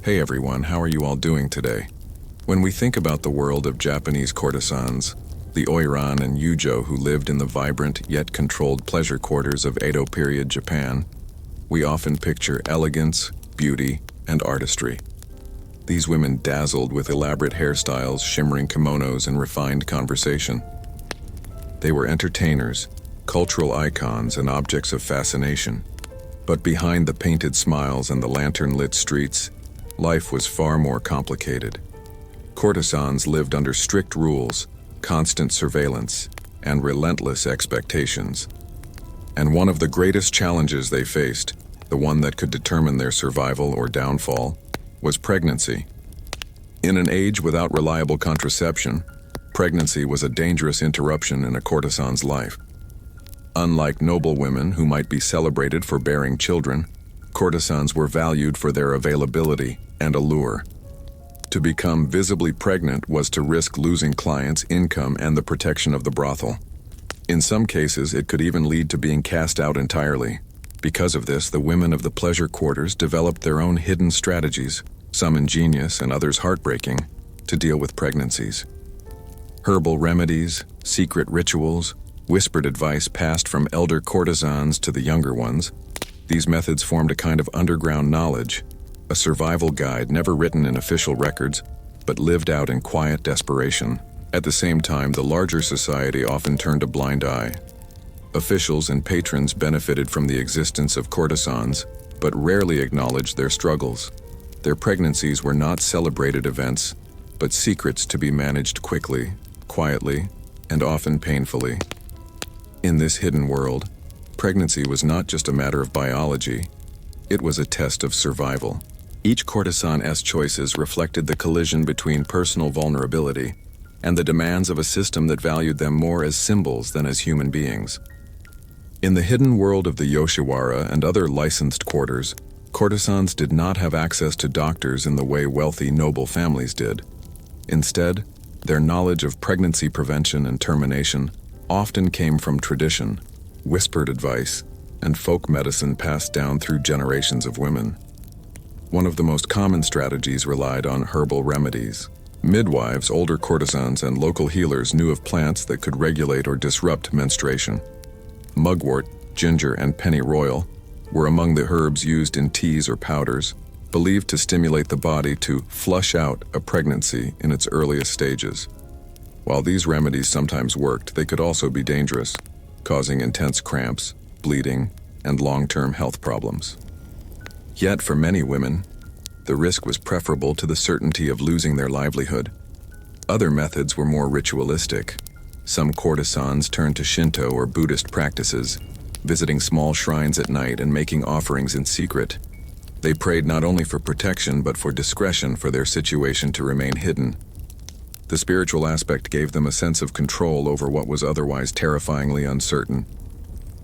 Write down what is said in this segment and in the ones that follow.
Hey everyone, how are you all doing today? When we think about the world of Japanese courtesans, the oiran and yujo who lived in the vibrant yet controlled pleasure quarters of Edo period Japan, we often picture elegance, beauty, and artistry. These women dazzled with elaborate hairstyles, shimmering kimonos, and refined conversation. They were entertainers, cultural icons, and objects of fascination. But behind the painted smiles and the lantern-lit streets, life was far more complicated. Courtesans lived under strict rules, constant surveillance, and relentless expectations. And one of the greatest challenges they faced, the one that could determine their survival or downfall, was pregnancy. In an age without reliable contraception, pregnancy was a dangerous interruption in a courtesan's life. Unlike noble women who might be celebrated for bearing children, courtesans were valued for their availability and allure. To become visibly pregnant was to risk losing clients, income, and the protection of the brothel. In some cases, it could even lead to being cast out entirely. Because of this, the women of the pleasure quarters developed their own hidden strategies, some ingenious and others heartbreaking, to deal with pregnancies. Herbal remedies, secret rituals, whispered advice passed from elder courtesans to the younger ones. These methods formed a kind of underground knowledge, a survival guide never written in official records, but lived out in quiet desperation. At the same time, the larger society often turned a blind eye. Officials and patrons benefited from the existence of courtesans, but rarely acknowledged their struggles. Their pregnancies were not celebrated events, but secrets to be managed quickly, quietly, and often painfully. In this hidden world, pregnancy was not just a matter of biology, it was a test of survival. Each courtesan's choices reflected the collision between personal vulnerability and the demands of a system that valued them more as symbols than as human beings. In the hidden world of the Yoshiwara and other licensed quarters, courtesans did not have access to doctors in the way wealthy, noble families did. Instead, their knowledge of pregnancy prevention and termination often came from tradition, whispered advice, and folk medicine passed down through generations of women. One of the most common strategies relied on herbal remedies. Midwives, older courtesans, and local healers knew of plants that could regulate or disrupt menstruation. Mugwort, ginger, and pennyroyal were among the herbs used in teas or powders, believed to stimulate the body to flush out a pregnancy in its earliest stages. While these remedies sometimes worked, they could also be dangerous, causing intense cramps, bleeding, and long-term health problems. Yet for many women, the risk was preferable to the certainty of losing their livelihood. Other methods were more ritualistic. Some courtesans turned to Shinto or Buddhist practices, visiting small shrines at night and making offerings in secret. They prayed not only for protection but for discretion for their situation to remain hidden. The spiritual aspect gave them a sense of control over what was otherwise terrifyingly uncertain.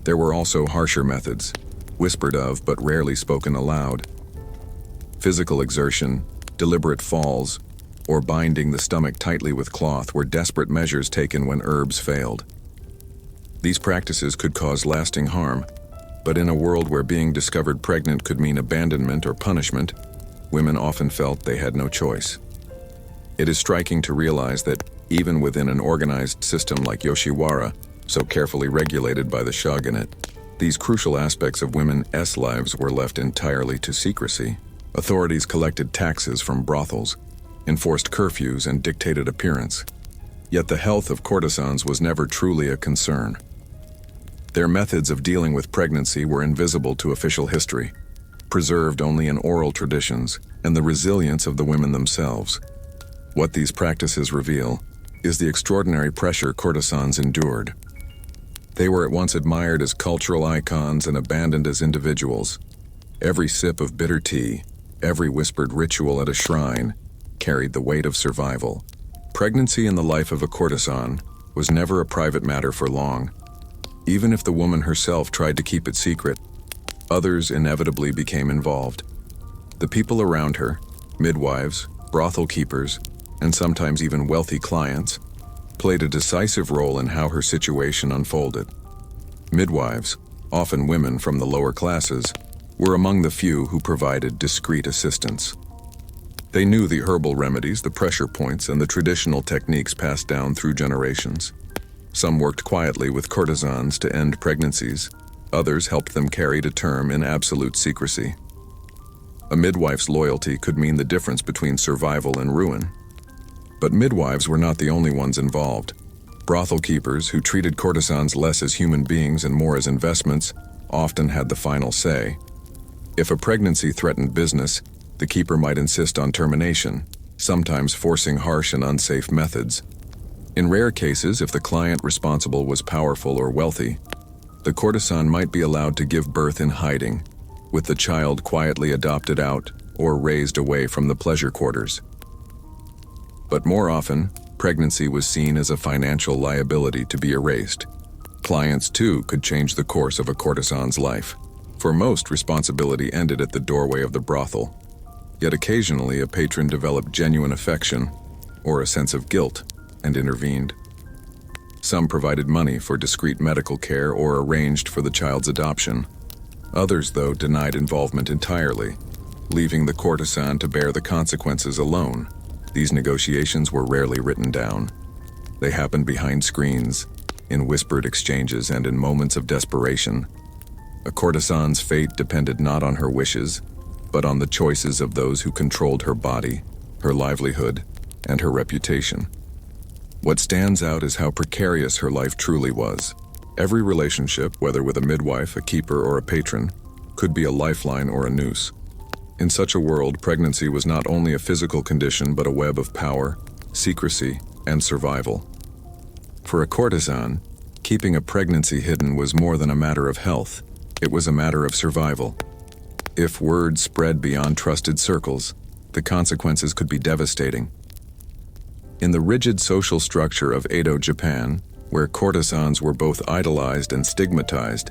There were also harsher methods, whispered of but rarely spoken aloud. Physical exertion, deliberate falls, or binding the stomach tightly with cloth were desperate measures taken when herbs failed. These practices could cause lasting harm, but in a world where being discovered pregnant could mean abandonment or punishment, women often felt they had no choice. It is striking to realize that even within an organized system like Yoshiwara, so carefully regulated by the shogunate, these crucial aspects of women's lives were left entirely to secrecy. Authorities collected taxes from brothels, enforced curfews, and dictated appearance. Yet the health of courtesans was never truly a concern. Their methods of dealing with pregnancy were invisible to official history, preserved only in oral traditions and the resilience of the women themselves. What these practices reveal is the extraordinary pressure courtesans endured. They were at once admired as cultural icons and abandoned as individuals. Every sip of bitter tea, every whispered ritual at a shrine, carried the weight of survival. Pregnancy in the life of a courtesan was never a private matter for long. Even if the woman herself tried to keep it secret, others inevitably became involved. The people around her, midwives, brothel keepers, and sometimes even wealthy clients, played a decisive role in how her situation unfolded. Midwives, often women from the lower classes, were among the few who provided discreet assistance. They knew the herbal remedies, the pressure points, and the traditional techniques passed down through generations. Some worked quietly with courtesans to end pregnancies. Others helped them carry to term in absolute secrecy. A midwife's loyalty could mean the difference between survival and ruin. But midwives were not the only ones involved. Brothel keepers, who treated courtesans less as human beings and more as investments, often had the final say. If a pregnancy threatened business, the keeper might insist on termination, sometimes forcing harsh and unsafe methods. In rare cases, if the client responsible was powerful or wealthy, the courtesan might be allowed to give birth in hiding, with the child quietly adopted out or raised away from the pleasure quarters. But more often, pregnancy was seen as a financial liability to be erased. Clients, too, could change the course of a courtesan's life. For most, responsibility ended at the doorway of the brothel. Yet occasionally, a patron developed genuine affection or a sense of guilt and intervened. Some provided money for discreet medical care or arranged for the child's adoption. Others, though, denied involvement entirely, leaving the courtesan to bear the consequences alone. These negotiations were rarely written down. They happened behind screens, in whispered exchanges, and in moments of desperation. A courtesan's fate depended not on her wishes, but on the choices of those who controlled her body, her livelihood, and her reputation. What stands out is how precarious her life truly was. Every relationship, whether with a midwife, a keeper, or a patron, could be a lifeline or a noose. In such a world, pregnancy was not only a physical condition but a web of power, secrecy, and survival. For a courtesan, keeping a pregnancy hidden was more than a matter of health. It was a matter of survival. If word spread beyond trusted circles, the consequences could be devastating. In the rigid social structure of Edo, Japan, where courtesans were both idolized and stigmatized,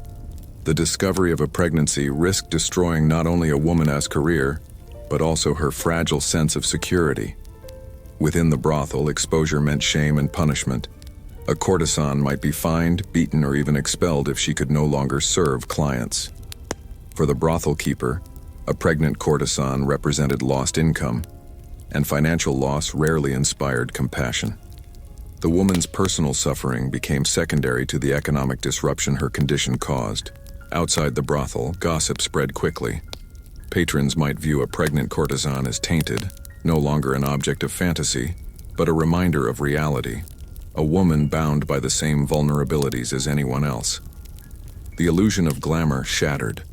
the discovery of a pregnancy risked destroying not only a woman's career, but also her fragile sense of security. Within the brothel, exposure meant shame and punishment. A courtesan might be fined, beaten, or even expelled if she could no longer serve clients. For the brothel keeper, a pregnant courtesan represented lost income, and financial loss rarely inspired compassion. The woman's personal suffering became secondary to the economic disruption her condition caused. Outside the brothel, gossip spread quickly. Patrons might view a pregnant courtesan as tainted, no longer an object of fantasy, but a reminder of reality, a woman bound by the same vulnerabilities as anyone else. The illusion of glamour shattered.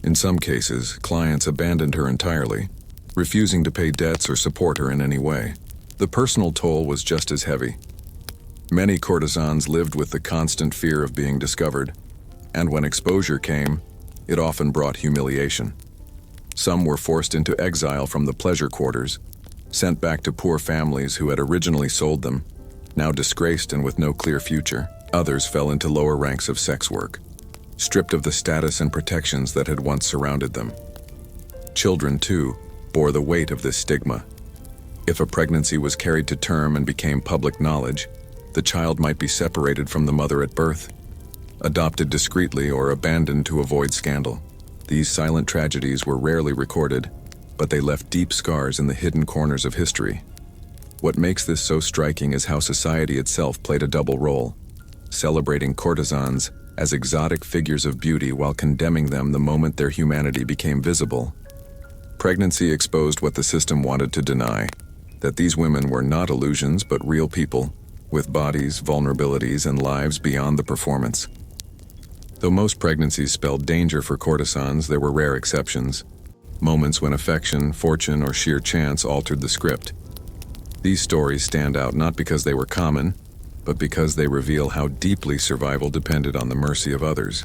In some cases, clients abandoned her entirely, refusing to pay debts or support her in any way. The personal toll was just as heavy. Many courtesans lived with the constant fear of being discovered, and when exposure came, it often brought humiliation. Some were forced into exile from the pleasure quarters, sent back to poor families who had originally sold them, now disgraced and with no clear future. Others fell into lower ranks of sex work, stripped of the status and protections that had once surrounded them. Children, too, bore the weight of this stigma. If a pregnancy was carried to term and became public knowledge, the child might be separated from the mother at birth, adopted discreetly, or abandoned to avoid scandal. These silent tragedies were rarely recorded, but they left deep scars in the hidden corners of history. What makes this so striking is how society itself played a double role, celebrating courtesans as exotic figures of beauty while condemning them the moment their humanity became visible. Pregnancy exposed what the system wanted to deny, that these women were not illusions but real people, with bodies, vulnerabilities, and lives beyond the performance. Though most pregnancies spelled danger for courtesans, there were rare exceptions, moments when affection, fortune, or sheer chance altered the script. These stories stand out not because they were common, but because they reveal how deeply survival depended on the mercy of others.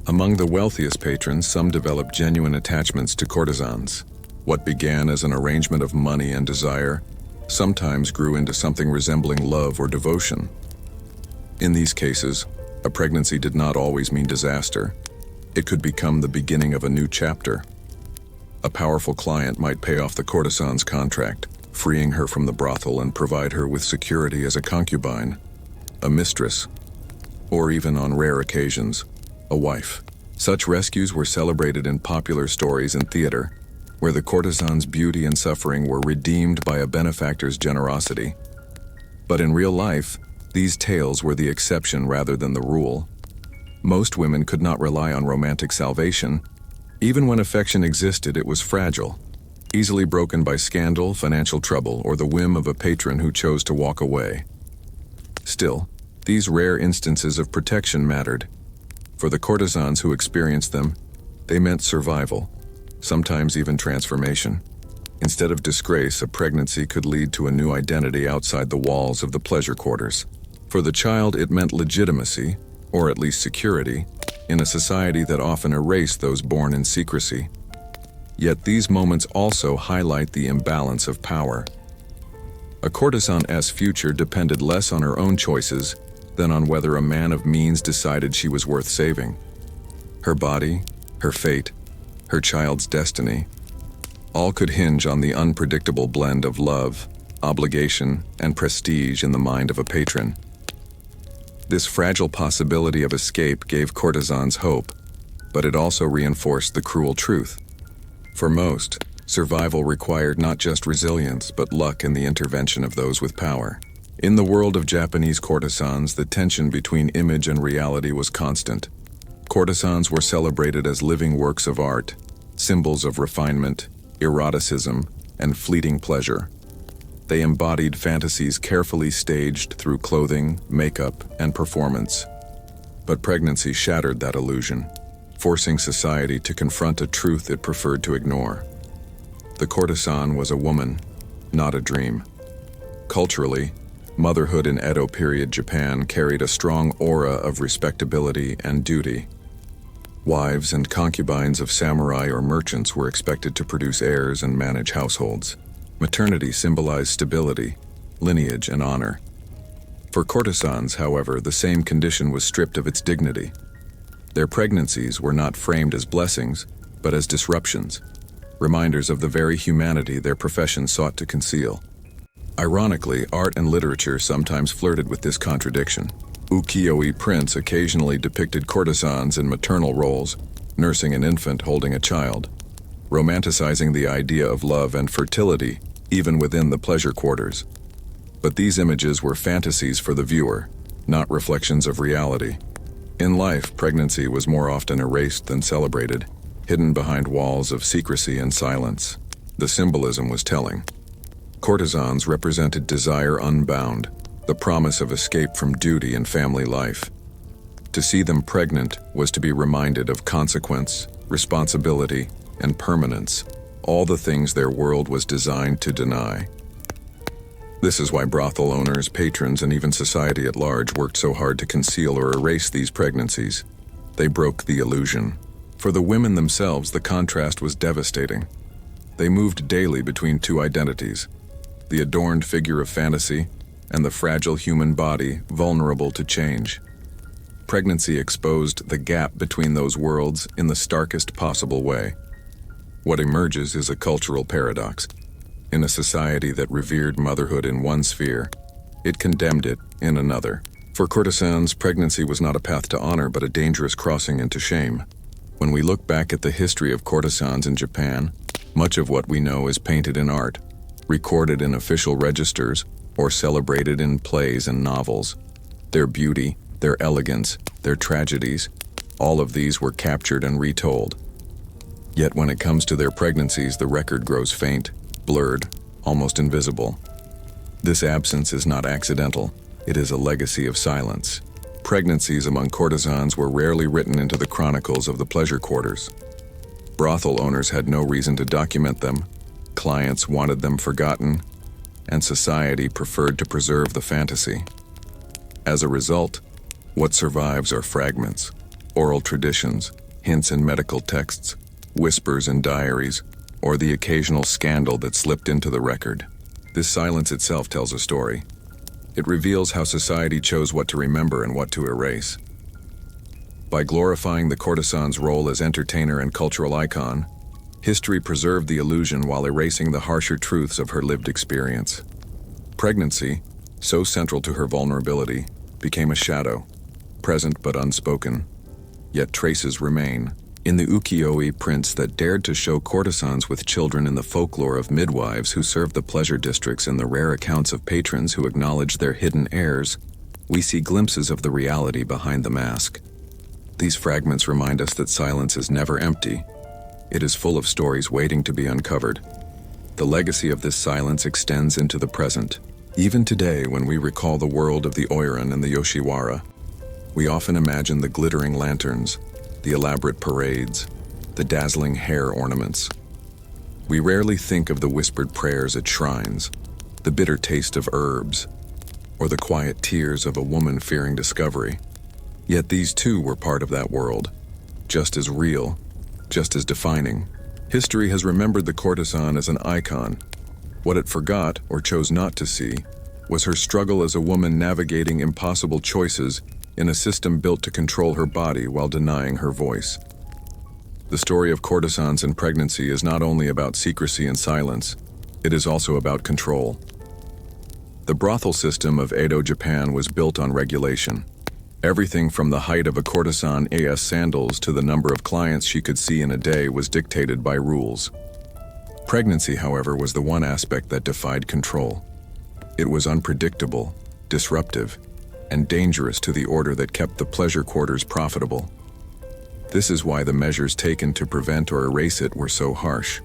Among the wealthiest patrons, some developed genuine attachments to courtesans. What began as an arrangement of money and desire sometimes grew into something resembling love or devotion. In these cases, a pregnancy did not always mean disaster. It could become the beginning of a new chapter. A powerful client might pay off the courtesan's contract, freeing her from the brothel and provide her with security as a concubine, a mistress, or even on rare occasions, a wife. Such rescues were celebrated in popular stories and theater, where the courtesan's beauty and suffering were redeemed by a benefactor's generosity. But in real life, these tales were the exception rather than the rule. Most women could not rely on romantic salvation. Even when affection existed, it was fragile, easily broken by scandal, financial trouble, or the whim of a patron who chose to walk away. Still, these rare instances of protection mattered. For the courtesans who experienced them, they meant survival, sometimes even transformation. Instead of disgrace, a pregnancy could lead to a new identity outside the walls of the pleasure quarters. For the child, it meant legitimacy, or at least security, in a society that often erased those born in secrecy. Yet these moments also highlight the imbalance of power. A courtesan's future depended less on her own choices than on whether a man of means decided she was worth saving. Her body, her fate, her child's destiny, all could hinge on the unpredictable blend of love, obligation, and prestige in the mind of a patron. This fragile possibility of escape gave courtesans hope, but it also reinforced the cruel truth. For most, survival required not just resilience, but luck and the intervention of those with power. In the world of Japanese courtesans, the tension between image and reality was constant. Courtesans were celebrated as living works of art, symbols of refinement, eroticism, and fleeting pleasure. They embodied fantasies carefully staged through clothing, makeup, and performance. But pregnancy shattered that illusion, forcing society to confront a truth it preferred to ignore. The courtesan was a woman, not a dream. Culturally, motherhood in Edo period Japan carried a strong aura of respectability and duty. Wives and concubines of samurai or merchants were expected to produce heirs and manage households. Maternity symbolized stability, lineage, and honor. For courtesans, however, the same condition was stripped of its dignity. Their pregnancies were not framed as blessings, but as disruptions, reminders of the very humanity their profession sought to conceal. Ironically, art and literature sometimes flirted with this contradiction. Ukiyo-e prints occasionally depicted courtesans in maternal roles, nursing an infant holding a child, romanticizing the idea of love and fertility even within the pleasure quarters. But these images were fantasies for the viewer, not reflections of reality. In life, pregnancy was more often erased than celebrated, hidden behind walls of secrecy and silence. The symbolism was telling. Courtesans represented desire unbound, the promise of escape from duty and family life. To see them pregnant was to be reminded of consequence, responsibility, and permanence, all the things their world was designed to deny. This is why brothel owners, patrons, and even society at large worked so hard to conceal or erase these pregnancies. They broke the illusion. For the women themselves, the contrast was devastating. They moved daily between two identities, the adorned figure of fantasy and the fragile human body vulnerable to change. Pregnancy exposed the gap between those worlds in the starkest possible way. What emerges is a cultural paradox. In a society that revered motherhood in one sphere, it condemned it in another. For courtesans, pregnancy was not a path to honor, but a dangerous crossing into shame. When we look back at the history of courtesans in Japan, much of what we know is painted in art, recorded in official registers, or celebrated in plays and novels. Their beauty, their elegance, their tragedies, all of these were captured and retold. Yet when it comes to their pregnancies, the record grows faint, blurred, almost invisible. This absence is not accidental. It is a legacy of silence. Pregnancies among courtesans were rarely written into the chronicles of the pleasure quarters. Brothel owners had no reason to document them, clients wanted them forgotten, and society preferred to preserve the fantasy. As a result, what survives are fragments, oral traditions, hints in medical texts, whispers in diaries, or the occasional scandal that slipped into the record. This silence itself tells a story. It reveals how society chose what to remember and what to erase. By glorifying the courtesan's role as entertainer and cultural icon, history preserved the illusion while erasing the harsher truths of her lived experience. Pregnancy, so central to her vulnerability, became a shadow, present but unspoken. Yet traces remain, In the ukiyo-e prints that dared to show courtesans with children in the folklore of midwives who served the pleasure districts and the rare accounts of patrons who acknowledged their hidden heirs, we see glimpses of the reality behind the mask. These fragments remind us that silence is never empty. It is full of stories waiting to be uncovered. The legacy of this silence extends into the present. Even today, when we recall the world of the Oiran and the Yoshiwara, we often imagine the glittering lanterns, the elaborate parades, the dazzling hair ornaments. We rarely think of the whispered prayers at shrines, the bitter taste of herbs, or the quiet tears of a woman fearing discovery. Yet these too were part of that world, just as real, just as defining. History has remembered the courtesan as an icon. What it forgot, or chose not to see, was her struggle as a woman navigating impossible choices in a system built to control her body while denying her voice. The story of courtesans and pregnancy is not only about secrecy and silence, it is also about control. The brothel system of Edo, Japan was built on regulation. Everything from the height of a courtesan's sandals to the number of clients she could see in a day was dictated by rules. Pregnancy, however, was the one aspect that defied control. It was unpredictable, disruptive, and dangerous to the order that kept the pleasure quarters profitable. This is why the measures taken to prevent or erase it were so harsh.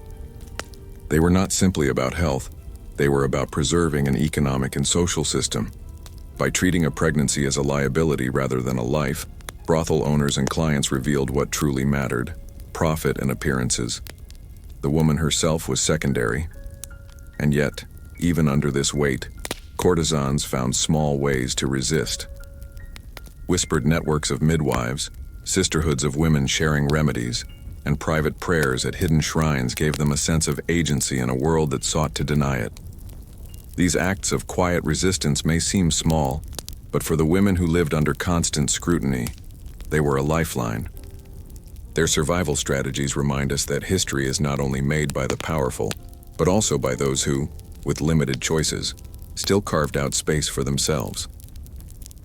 They were not simply about health, they were about preserving an economic and social system. By treating a pregnancy as a liability rather than a life, brothel owners and clients revealed what truly mattered: profit and appearances. The woman herself was secondary. And yet, even under this weight, courtesans found small ways to resist. Whispered networks of midwives, sisterhoods of women sharing remedies, and private prayers at hidden shrines gave them a sense of agency in a world that sought to deny it. These acts of quiet resistance may seem small, but for the women who lived under constant scrutiny, they were a lifeline. Their survival strategies remind us that history is not only made by the powerful, but also by those who, with limited choices, still carved out space for themselves.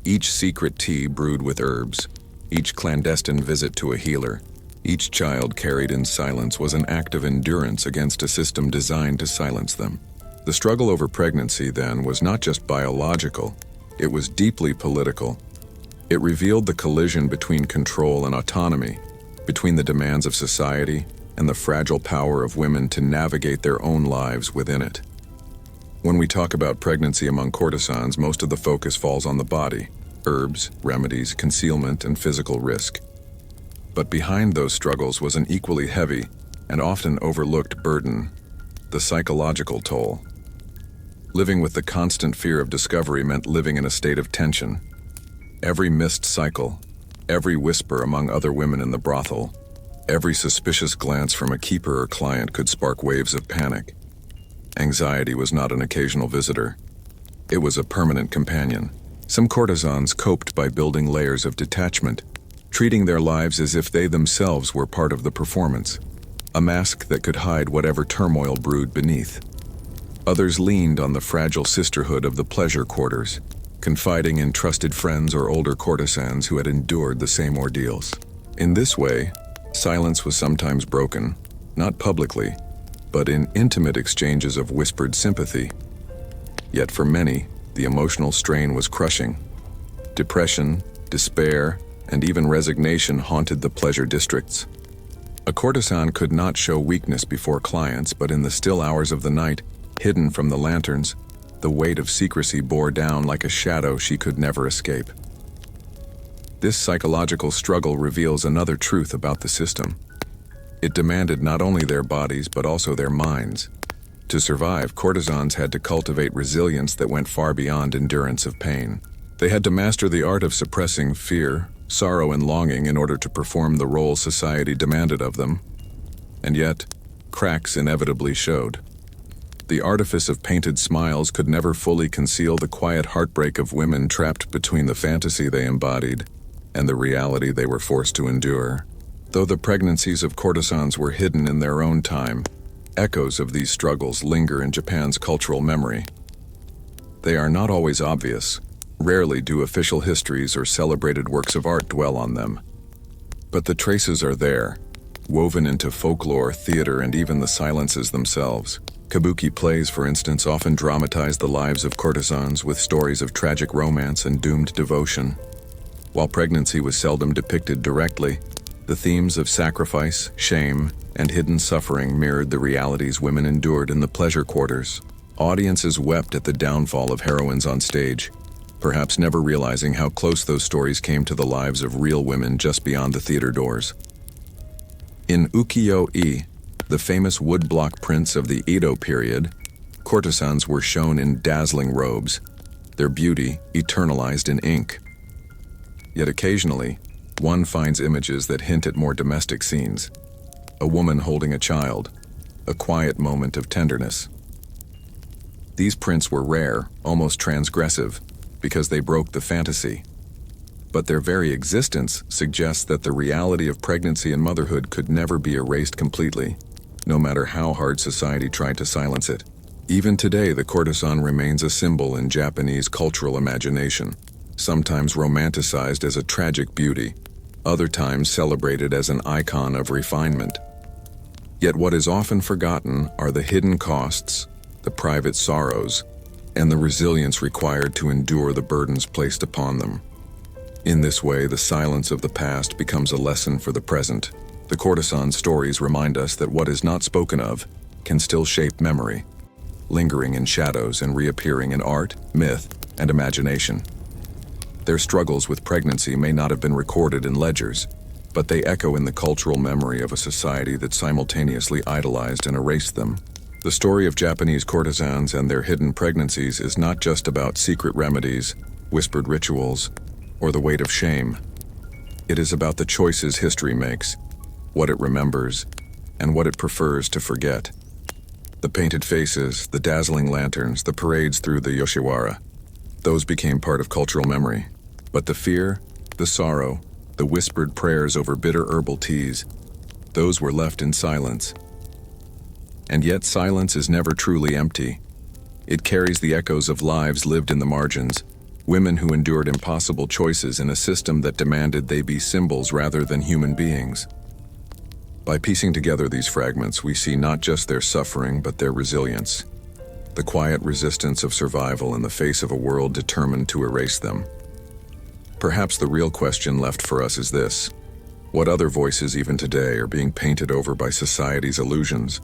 Each secret tea brewed with herbs, each clandestine visit to a healer, each child carried in silence was an act of endurance against a system designed to silence them. The struggle over pregnancy, then, was not just biological, it was deeply political. It revealed the collision between control and autonomy, between the demands of society and the fragile power of women to navigate their own lives within it. When we talk about pregnancy among courtesans, most of the focus falls on the body: herbs, remedies, concealment, and physical risk. But behind those struggles was an equally heavy and often overlooked burden: the psychological toll. Living with the constant fear of discovery meant living in a state of tension. Every missed cycle, every whisper among other women in the brothel, every suspicious glance from a keeper or client could spark waves of panic. Anxiety was not an occasional visitor. It was a permanent companion. Some courtesans coped by building layers of detachment, treating their lives as if they themselves were part of the performance, a mask that could hide whatever turmoil brewed beneath. Others leaned on the fragile sisterhood of the pleasure quarters, confiding in trusted friends or older courtesans who had endured the same ordeals. In this way, silence was sometimes broken, not publicly, but in intimate exchanges of whispered sympathy. Yet for many, the emotional strain was crushing. Depression, despair, and even resignation haunted the pleasure districts. A courtesan could not show weakness before clients, but in the still hours of the night, hidden from the lanterns, the weight of secrecy bore down like a shadow she could never escape. This psychological struggle reveals another truth about the system. It demanded not only their bodies but also their minds. To survive, courtesans had to cultivate resilience that went far beyond endurance of pain. They had to master the art of suppressing fear, sorrow, and longing in order to perform the role society demanded of them. And yet, cracks inevitably showed. The artifice of painted smiles could never fully conceal the quiet heartbreak of women trapped between the fantasy they embodied and the reality they were forced to endure. Though the pregnancies of courtesans were hidden in their own time, echoes of these struggles linger in Japan's cultural memory. They are not always obvious. Rarely do official histories or celebrated works of art dwell on them. But the traces are there, woven into folklore, theater, and even the silences themselves. Kabuki plays, for instance, often dramatize the lives of courtesans with stories of tragic romance and doomed devotion. While pregnancy was seldom depicted directly, the themes of sacrifice, shame, and hidden suffering mirrored the realities women endured in the pleasure quarters. Audiences wept at the downfall of heroines on stage, perhaps never realizing how close those stories came to the lives of real women just beyond the theater doors. In ukiyo-e, the famous woodblock prints of the Edo period, courtesans were shown in dazzling robes, their beauty eternalized in ink. Yet occasionally, one finds images that hint at more domestic scenes. A woman holding a child, a quiet moment of tenderness. These prints were rare, almost transgressive, because they broke the fantasy. But their very existence suggests that the reality of pregnancy and motherhood could never be erased completely, no matter how hard society tried to silence it. Even today, the courtesan remains a symbol in Japanese cultural imagination, sometimes romanticized as a tragic beauty, other times celebrated as an icon of refinement. Yet what is often forgotten are the hidden costs, the private sorrows, and the resilience required to endure the burdens placed upon them. In this way, the silence of the past becomes a lesson for the present. The courtesan stories remind us that what is not spoken of can still shape memory, lingering in shadows and reappearing in art, myth, and imagination. Their struggles with pregnancy may not have been recorded in ledgers, but they echo in the cultural memory of a society that simultaneously idolized and erased them. The story of Japanese courtesans and their hidden pregnancies is not just about secret remedies, whispered rituals, or the weight of shame. It is about the choices history makes, what it remembers, and what it prefers to forget. The painted faces, the dazzling lanterns, the parades through the Yoshiwara, those became part of cultural memory. But the fear, the sorrow, the whispered prayers over bitter herbal teas, those were left in silence. And yet silence is never truly empty. It carries the echoes of lives lived in the margins, women who endured impossible choices in a system that demanded they be symbols rather than human beings. By piecing together these fragments, we see not just their suffering, but their resilience, the quiet resistance of survival in the face of a world determined to erase them. Perhaps the real question left for us is this: what other voices even today are being painted over by society's illusions,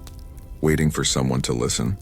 waiting for someone to listen?